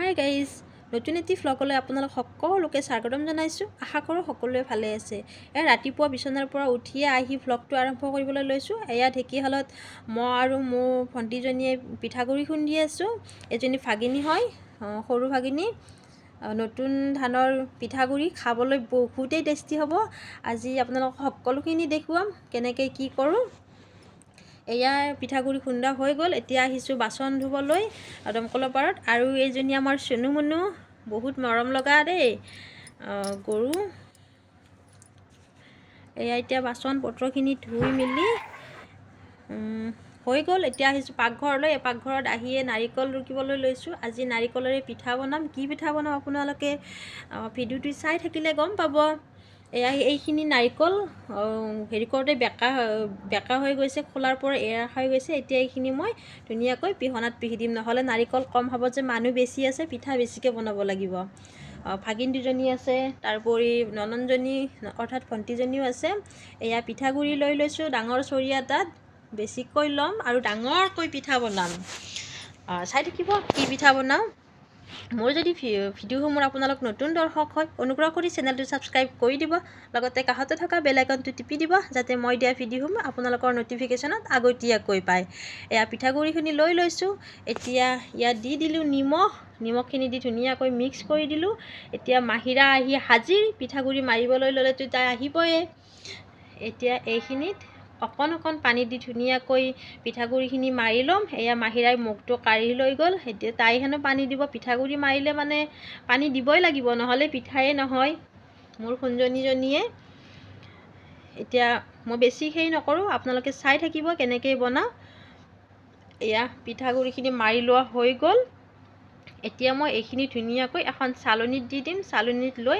Hi guys, নতুন এটি ভ্লগলৈ আপোনালোক সকলোকে স্বাগতম জনাইছোঁ। আশা কৰোঁ সকলোৱে ভালে আছে। ৰাতিপুৱা বিচনাৰ পৰা উঠিয়ে আহি ভ্লগটো আৰম্ভ কৰিবলৈ লৈছোঁ। এয়া ঢেঁকীশালত মই আৰু মোৰ ভণ্টিজনীয়ে পিঠাগুড়ি খুন্দি আছোঁ। এজনী ভাগিনী হয়, সৰু ভাগিনী। নতুন ধানৰ পিঠাগুড়ি খাবলৈ বহুতেই টেষ্টি হ'ব। আজি আপোনালোকক সকলোখিনি দেখুৱাম কেনেকৈ কি কৰোঁ। এয়া পিঠাগুড়ি খুন্দা হৈ গ'ল। এতিয়া আহিছোঁ বাচন ধুবলৈ দমকলৰ পাৰত। আৰু এইজনী আমাৰ চুনু মুনু, বহুত মৰম লগা দেই গৰু। এয়া এতিয়া বাচন পত্ৰখিনি ধুই মেলি হৈ গ'ল। এতিয়া আহিছোঁ পাকঘৰলৈ। এই পাকঘৰত আহিয়ে নাৰিকল ৰুকিবলৈ লৈছোঁ। আজি নাৰিকলেৰে পিঠা বনাম। কি পিঠা বনাম আপোনালোকে ভিডিঅ'টো চাই থাকিলে গম পাব। এয়া এইখিনি নাৰিকল হেৰি কৰোঁতে বেকা হৈ গৈছে, খোলাৰ পৰা এৰা খাই গৈছে। এতিয়া এইখিনি মই ধুনীয়াকৈ পিহনাত পিহি দিম, নহ'লে নাৰিকল কম হ'ব যে, মানুহ বেছি আছে, পিঠা বেছিকৈ বনাব লাগিব। ভাগিন দুজনী আছে, তাৰোপৰি ননন্দজনী অৰ্থাৎ ভণ্টিজনীও আছে। এয়া পিঠাগুড়ি লৈ লৈছোঁ ডাঙৰ চৰিয়া এটাত, বেছিকৈ ল'ম আৰু ডাঙৰকৈ পিঠা বনাম। চাই থাকিব কি পিঠা বনাওঁ। মোৰ যদি ভিডিঅ'সমূহ আপোনালোক নতুন দৰ্শক হয়, অনুগ্ৰহ কৰি চেনেলটো ছাবস্ক্ৰাইব কৰি দিব, লগতে কাষতে থকা বেল আইকনটো টিপি দিব, যাতে মই দিয়া ভিডিঅ'সমূহ আপোনালোকৰ ন'টিফিকেশ্যনত আগতীয়াকৈ পায়। এয়া পিঠাগুড়িখিনি লৈ লৈছোঁ। এতিয়া ইয়াত দি দিলোঁ নিমখখিনি দি ধুনীয়াকৈ মিক্স কৰি দিলোঁ। এতিয়া মাহিৰা আহি হাজিৰ। পিঠাগুড়ি মাৰিবলৈ ল'লেতো তাই আহিবই। এতিয়া এইখিনিত অকণ পানী দি ধুনীয়াকৈ পিঠাগুড়িখিনি মাৰি ল'ম। এয়া মাহিৰাই মুখটো কাঢ়ি লৈ গ'ল। এতিয়া তাই হেনো পানী দিব। পিঠাগুড়ি মাৰিলে মানে পানী দিবই লাগিব, নহ'লে পিঠাই নহয় মোৰ সোণজনীজনীয়ে। এতিয়া মই বেছি হেৰি নকৰোঁ, আপোনালোকে চাই থাকিব কেনেকৈ বনাওঁ। এয়া পিঠাগুড়িখিনি মাৰি লোৱা হৈ গ'ল। এতিয়া মই এইখিনি ধুনীয়াকৈ এখন চালনীত দি দিম। চালনীত লৈ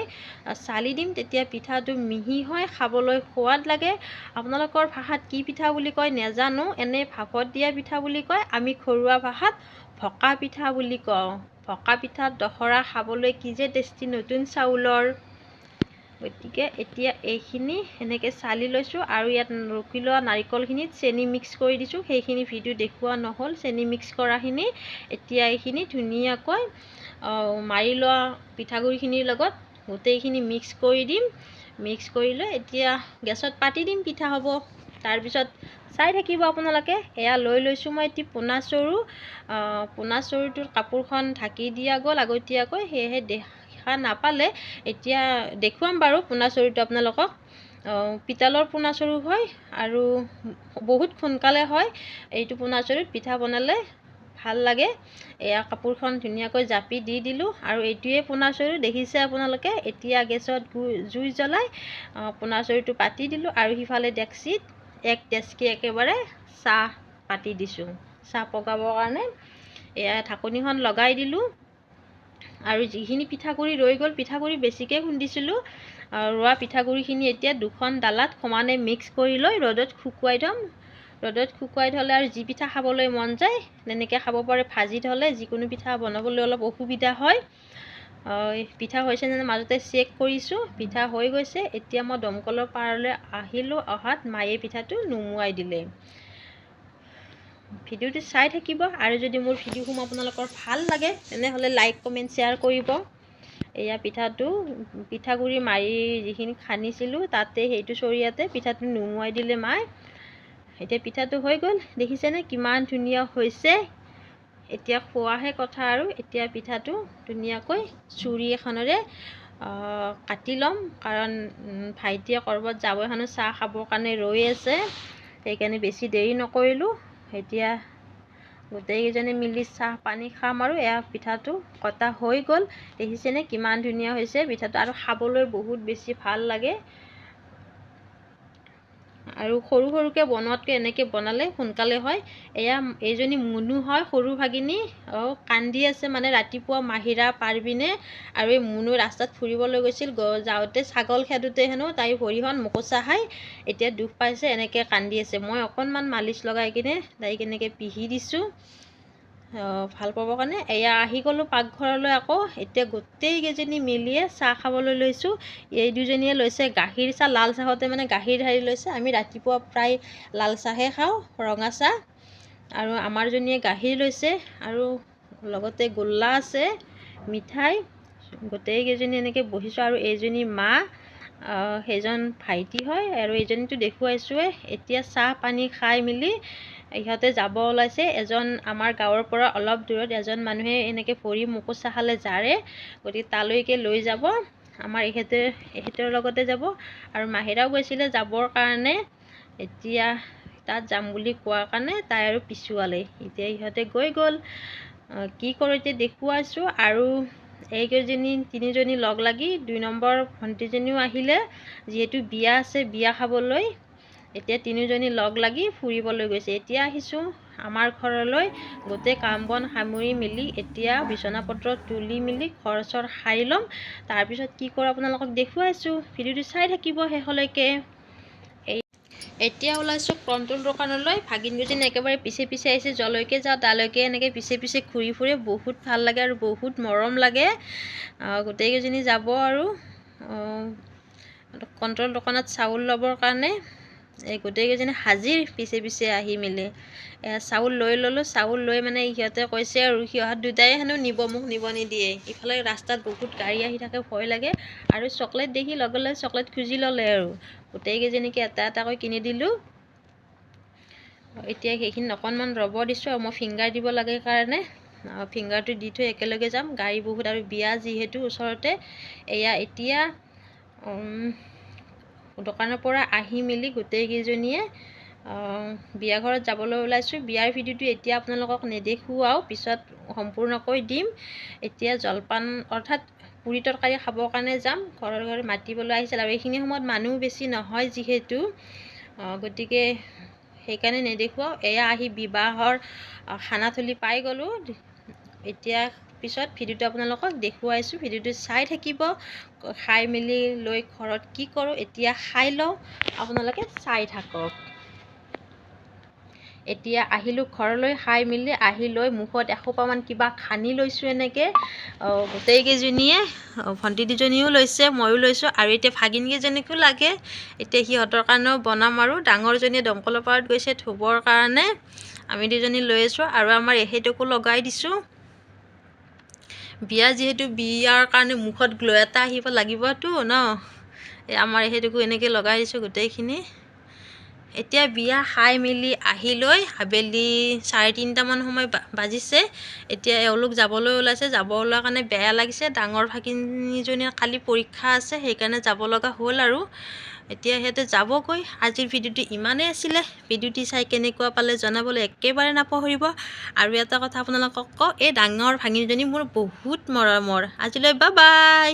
চালি দিম, তেতিয়া পিঠাটো মিহি হয়, খাবলৈ সোৱাদ লাগে। আপোনালোকৰ ভাষাত কি পিঠা বুলি কয় নেজানো, এনেই ভাপত দিয়া পিঠা বুলি কয়। আমি ঘৰুৱা ভাষাত ভকা পিঠা বুলি কওঁ। ভকা পিঠাত দহৰা খাবলৈ কি যে টেষ্টি, নতুন চাউলৰ। গতিকে এতিয়া এইখিনি এনেকৈ চালি লৈছোঁ আৰু ইয়াত ৰুকি লোৱা নাৰিকলখিনিত চেনি মিক্স কৰি দিছোঁ। সেইখিনি ভিডিঅ' দেখুওৱা নহ'ল, চেনি মিক্স কৰাখিনি। এতিয়া এইখিনি ধুনীয়াকৈ মাৰি লোৱা পিঠাগুড়িখিনিৰ লগত গোটেইখিনি মিক্স কৰি দিম। মিক্স কৰি লৈ এতিয়া গেছত পাতি দিম, পিঠা হ'ব। তাৰপিছত চাই থাকিব আপোনালোকে। এয়া লৈ লৈছোঁ মই এটি পোনা চৰু। পোনা চৰুটোৰ কাপোৰখন ঢাকি দিয়া গ'ল আগতীয়াকৈ, সেয়েহে দেখা নাপালে। এতিয়া দেখুৱাম বাৰু পোনা চৰুটো আপোনালোকক। পিতলৰ পোনা চৰু হয় আৰু বহুত সোনকালে হয়। এইটো পোনা চৰুত পিঠা বনালে ভাল লাগে। এয়া কাপোৰখন ধুনীয়াকৈ জাপি দি দিলোঁ আৰু এইটোৱে পোনা চৰু দেখিছে আপোনালোকে। এতিয়া গেছত জুই জ্বলাই পোনা চৰুটো পাতি দিলোঁ আৰু সিফালে ডেক্সিত এক ডেচকি একেবাৰে চাহ পাতি দিছোঁ, চাহ পগাবৰ কাৰণে। এয়া ঢাকনিখন লগাই দিলোঁ আৰু যিখিনি পিঠাগুড়ি ৰৈ গ'ল, পিঠাগুড়ি বেছিকৈ খুন্দিছিলোঁ। ৰোৱা পিঠাগুড়িখিনি এতিয়া দুখন ডালাত সমানে মিক্স কৰি লৈ ৰ'দত শুকুৱাই থ'ম। ৰ'দত শুকুৱাই থ'লে আৰু যি পিঠা খাবলৈ মন যায় তেনেকৈ খাব পাৰে। ভাজি থ'লে যিকোনো পিঠা বনাবলৈ অলপ অসুবিধা হয়। পিঠা হৈছে নে মাজতে চেক কৰিছোঁ, পিঠা হৈ গৈছে। এতিয়া মই দমকলৰ পাৰলৈ আহিলোঁ, অহাত মায়ে পিঠাটো নুমুৱাই দিলে। ভিডিঅ'টো চাই থাকিব আৰু যদি মোৰ ভিডিঅ'সমূহ আপোনালোকৰ ভাল লাগে তেনেহ'লে লাইক কমেণ্ট শ্বেয়াৰ কৰিব। এয়া পিঠাগুড়ি মাৰি যিখিনি খান্দিছিলোঁ তাতে সেইটো চৰিয়াতে পিঠাটো নুমুৱাই দিলে মায়ে। এতিয়া পিঠাটো হৈ গ'ল, দেখিছেনে কিমান ধুনীয়া হৈছে। এতিয়া খোৱাহে কথা আৰু। এতিয়া পিঠাটো ধুনীয়াকৈ চুৰি এখনেৰে কাটি ল'ম, কাৰণ ভাইটিয়ে ক'ৰবাত যাব হেনো, চাহ খাবৰ কাৰণে ৰৈ আছে। সেইকাৰণে বেছি দেৰি নকৰিলোঁ। এতিয়া গোটেইকেইজনে মিলি চাহ পানী খাম আৰু। এয়া পিঠাটো কটা হৈ গ'ল, দেখিছেনে কিমান ধুনীয়া হৈছে পিঠাটো, আৰু খাবলৈ বহুত বেছি ভাল লাগে। আৰু সৰুকৈ বনোৱাতকৈ এনেকৈ বনালে সোনকালে হয়। এয়া এইজনী মুনু হয়, সৰু ভাগিনী। কান্দি আছে মানে ৰাতিপুৱা মাহিৰা পাৰবিনে আৰু এই মুনু ৰাস্তাত ফুৰিবলৈ গৈছিল, যাওঁতে ছাগল খেদোতে হেনো তাইৰ ভৰিখন মোকোচা খাই এতিয়া দুখ পাইছে, এনেকৈ কান্দি আছে। মই অকণমান মালিচ লগাই কিনে তাইক এনেকৈ পিহি দিছোঁ ভাল পাবৰ কাৰণে। এয়া আহি গ'লোঁ পাকঘৰলৈ আকৌ। এতিয়া গোটেইকেইজনী মিলিয়ে চাহ খাবলৈ লৈছোঁ। এই দুজনীয়ে লৈছে গাখীৰ চাহ, লাল চাহতে মানে গাখীৰ ঢালি লৈছে। আমি ৰাতিপুৱা প্ৰায় লাল চাহে খাওঁ, ৰঙা চাহ। আৰু আমাৰজনীয়ে গাখীৰ লৈছে আৰু লগতে গোল্লা আছে। মিঠাই গোটেইকেইজনী এনেকৈ বহিছোঁ। আৰু এইজনী মা, সেইজন ভাইটি হয়, আৰু এইজনীতো দেখুৱাইছোঁৱে। এতিয়া চাহ পানী খাই মেলি ইহঁতে যাব ওলাইছে। এজন আমাৰ গাঁৱৰ পৰা অলপ দূৰত এজন মানুহে এনেকৈ ভৰি মোকোচা খালে জাৰে, গতিকে তালৈকে লৈ যাব। আমাৰ এখেতৰ লগতে যাব, আৰু মাহিৰাও গৈছিলে যাবৰ কাৰণে। এতিয়া তাত যাম বুলি কোৱাৰ কাৰণে তাই আৰু পিছুৱালে। এতিয়া ইহঁতে গৈ গ'ল। কি কৰোঁ এতিয়া দেখুৱাইছোঁ। আৰু এইকেইজনী তিনিজনী লগ লাগি 2 নম্বৰ ভণ্টিজনীও আহিলে, যিহেতু বিয়া আছে, বিয়া খাবলৈ। এতিয়া তিনিজনী লগ লাগি ফুৰিবলৈ গৈছে। এতিয়া আহিছোঁ আমাৰ ঘৰলৈ। গোটেই কাম বন সামৰি মেলি এতিয়া বিচনা পত্ৰ তুলি মেলি ঘৰ চৰ সাৰি ল'ম। তাৰপিছত কি কৰোঁ আপোনালোকক দেখুৱাইছোঁ। ভিডিঅ'টো চাই থাকিব শেষলৈকে। এতিয়া ওলাইছোঁ কণ্ট্ৰল দোকানলৈ। ভাগিনকেইজনী একেবাৰে পিছে পিছে আহিছে। যলৈকে যাওঁ তালৈকে এনেকৈ পিছে পিছে ঘূৰি ফুৰে। বহুত ভাল লাগে আৰু বহুত মৰম লাগে। গোটেইকেইজনী যাব আৰু কণ্ট্ৰল দোকানত চাউল ল'বৰ কাৰণে। এই গোটেইকেইজনী হাজিৰ পিছে পিছে আহি মেলি। চাউল লৈ ল'লোঁ। চাউল লৈ মানে সিহঁতে কৈছে আৰু সিহঁত দুটাই হেনো নিব, মোক নিব নিদিয়ে। ইফালে ৰাস্তাত বহুত গাড়ী আহি থাকে, ভয় লাগে। আৰু চকলেট দেখি লগে লগে চকলেট খুজি ল'লে আৰু গোটেইকেইজনীকে এটা এটাকৈ কিনি দিলোঁ। এতিয়া সেইখিনি অকণমান ৰ'ব দিছোঁ, আৰু মই ফিংগাৰ দিব লাগে কাৰণে ফিংগাৰটো দি থৈ একেলগে যাম। গাড়ী বহুত, আৰু বিয়া যিহেতু ওচৰতে। এয়া এতিয়া দোকানৰ পৰা আহি মেলি গোটেইকেইজনীয়ে বিয়া ঘৰত যাবলৈ ওলাইছোঁ। বিয়াৰ ভিডিঅ'টো এতিয়া আপোনালোকক নেদেখুৱাও, পিছত সম্পূৰ্ণকৈ দিম। এতিয়া জলপান অৰ্থাৎ পুৰি তৰকাৰী খাবৰ কাৰণে যাম। ঘৰে ঘৰে মাতিবলৈ আহিছিল, আৰু এইখিনি সময়ত মানুহ বেছি নহয় যিহেতু, গতিকে সেইকাৰণে নেদেখুৱাও। এয়া আহি বিবাহৰ খানাথলী পাই গ'লোঁ। এতিয়া পিছত ভিডিঅ'টো আপোনালোকক দেখুৱাইছোঁ। ভিডিঅ'টো চাই থাকিব। খাই মেলি লৈ ঘৰত কি কৰোঁ এতিয়া খাই লওঁ, আপোনালোকে চাই থাকক। এতিয়া আহিলোঁ ঘৰলৈ। খাই মেলি আহি লৈ মুখত এসোপামান কিবা সানি লৈছোঁ এনেকৈ। গোটেইকেইজনীয়ে, ভণ্টি দুজনীও লৈছে, ময়ো লৈছোঁ, আৰু এতিয়া ভাগিনকেইজনীকো লাগে। এতিয়া সিহঁতৰ কাৰণেও বনাম। আৰু ডাঙৰজনীয়ে দমকলৰ পাৰত গৈছে ধুবৰ কাৰণে। আমি দুজনী লৈ আছোঁ, আৰু আমাৰ এখেতকো লগাই দিছোঁ। বিয়া যিহেতু, বিয়াৰ কাৰণে মুখত গ্ল' এটা আহিব লাগিবতো ন। আমাৰ এখেতকো এনেকৈ লগাই দিছোঁ গোটেইখিনি। এতিয়া বিয়া খাই মেলি আহি লৈ আবেলি 3:30মান সময় বাজিছে। এতিয়া এওঁলোক যাবলৈ ওলাইছে। যাব ওলোৱাৰ কাৰণে বেয়া লাগিছে। ডাঙৰ ভাগিনজনীৰ কালি পৰীক্ষা আছে, সেইকাৰণে যাব লগা হ'ল। আৰু এতিয়া সিহঁতে যাবগৈ। আজিৰ ভিডিঅ'টো ইমানেই আছিলে। ভিডিঅ'টি চাই কেনেকুৱা পালে জনাবলৈ একেবাৰে নাপাহৰিব। আৰু এটা কথা আপোনালোকক কওঁ, এই ডাঙৰ ভাগিনজনী মোৰ বহুত মৰমৰ। আজিলৈ বাই বাই।